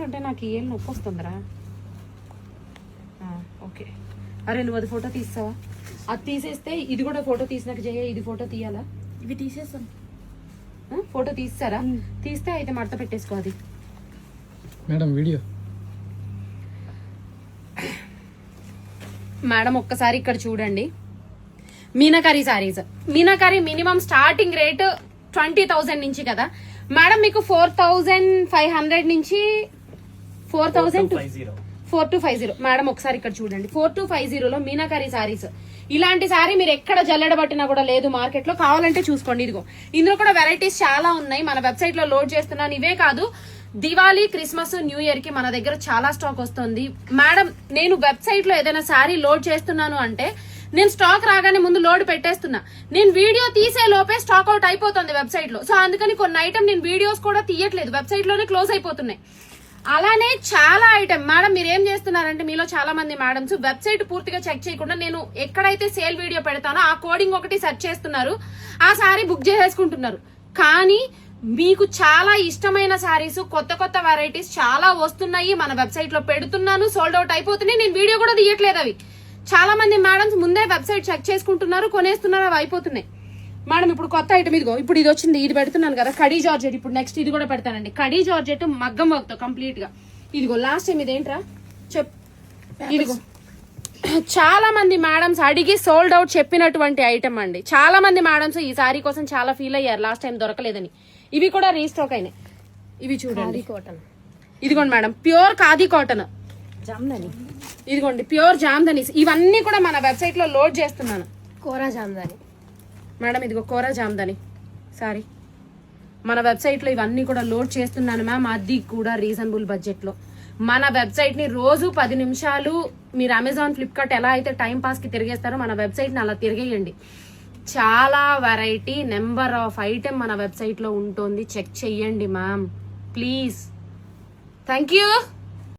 ఎందుకంటే నాకు ఏం నొప్పి వస్తుందిరా. ఓకే, అరే నువ్వు అది ఫోటో తీస్తావా? అది తీసేస్తే ఇది కూడా ఫోటో తీసినాక జయ ఇది ఫోటో తీయాలా? ఇవి తీసేస్తాం. ఫోటో తీస్తారా? తీస్తే అయితే మడత పెట్టేసుకో. అది మేడం వీడియో మేడం ఒక్కసారి ఇక్కడ చూడండి. Meenakari saris, meenakari minimum starting rate 20,000 నుంచి కదా మేడం, మీకు 4,500 నుంచి 4250 మేడం. ఒకసారి ఇక్కడ చూడండి, 4250లో మీనాకారి సారీస్. ఇలాంటి సారీ మీరు ఎక్కడ జల్లెడబట్టినా కూడా లేదు మార్కెట్ లో. కావాలంటే చూసుకోండి, ఇదిగో ఇందులో కూడా వెరైటీస్ చాలా ఉన్నాయి. మన వెబ్సైట్ లో లోడ్ చేస్తున్నాను. ఇవే కాదు, దివాళీ, క్రిస్మస్, న్యూ ఇయర్ కి మన దగ్గర చాలా స్టాక్ వస్తుంది మేడం. నేను వెబ్సైట్ లో ఏదైనా సారీ లోడ్ చేస్తున్నాను అంటే నేను స్టాక్ రాగానే ముందు లోడ్ పెట్టేస్తున్నా. నేను వీడియో తీసే లోపే స్టాక్ అవుట్ అయిపోతుంది వెబ్సైట్ లో. సో అందుకని కొన్ని ఐటమ్ నేను వీడియోస్ కూడా తీయట్లేదు, వెబ్సైట్ లోనే క్లోజ్ అయిపోతున్నాయి. అలానే చాలా ఐటమ్ మేడం మీరు ఏం చేస్తున్నారంటే, మీలో చాలా మంది మేడమ్స్ వెబ్సైట్ పూర్తిగా చెక్ చేయకుండా నేను ఎక్కడైతే సేల్ వీడియో పెడతానో ఆ కోడింగ్ ఒకటి సెర్చ్ చేస్తున్నారు, ఆ సారీ బుక్ చేసేసుకుంటున్నారు. కానీ మీకు చాలా ఇష్టమైన సారీస్, కొత్త కొత్త వెరైటీస్ చాలా వస్తున్నాయి. మన వెబ్సైట్ లో పెడుతున్నాను, సోల్డ్ అవుట్ అయిపోతున్నాయి. నేను వీడియో కూడా తీయట్లేదు. అవి చాలా మంది మేడమ్స్ ముందే వెబ్సైట్ చెక్ చేసుకుంటున్నారు, కొనేస్తున్నారు, అవి అయిపోతున్నాయి. మేడం ఇప్పుడు కొత్త ఐటమ్ ఇదిగో, ఇప్పుడు ఇది వచ్చింది, ఇది పెడుతున్నాను కదా కడీ జార్జెట్. ఇప్పుడు నెక్స్ట్ ఇది కూడా పెడతానండి, కడీ జార్జెట్ మగ్గం వర్క్ తో కంప్లీట్ గా. ఇదిగో లాస్ట్ టైం ఇదేంట్రా ఇదిగో చాలా మంది మేడమ్స్ అడిగి సోల్డ్ అవుట్ చెప్పినటువంటి ఐటమ్ అండి. చాలా మంది మేడమ్స్ ఈ సారీ కోసం చాలా ఫీల్ అయ్యారు లాస్ట్ టైం దొరకలేదని. ఇవి కూడా రీస్టాక్ అయినాయి. ఇవి చూడండి, కాటన్. ఇదిగోండి madam, pure khadi cotton Jamdani. ఇదిగోండి ప్యూర్ జామ్దాని. ఇవన్నీ కూడా మన వెబ్సైట్ లో లోడ్ చేస్తున్నాను. కోరా జామ్దాని మేడం, ఇదిగో కోరా జామ్దాని సారీ మన వెబ్సైట్ లో ఇవన్నీ కూడా లోడ్ చేస్తున్నాను మ్యామ్. అది కూడా రీజనబుల్ బడ్జెట్ లో. మన వెబ్సైట్ ని రోజు 10 నిమిషాలు మీరు అమెజాన్, ఫ్లిప్కార్ట్ ఎలా అయితే టైం పాస్ కి తిరిగేస్తారో మన వెబ్సైట్ ని అలా తిరిగేయండి. చాలా వెరైటీ, నెంబర్ ఆఫ్ ఐటమ్ మన వెబ్సైట్ లో ఉంటుంది. చెక్ చెయ్యండి మ్యామ్ ప్లీజ్. Thank you.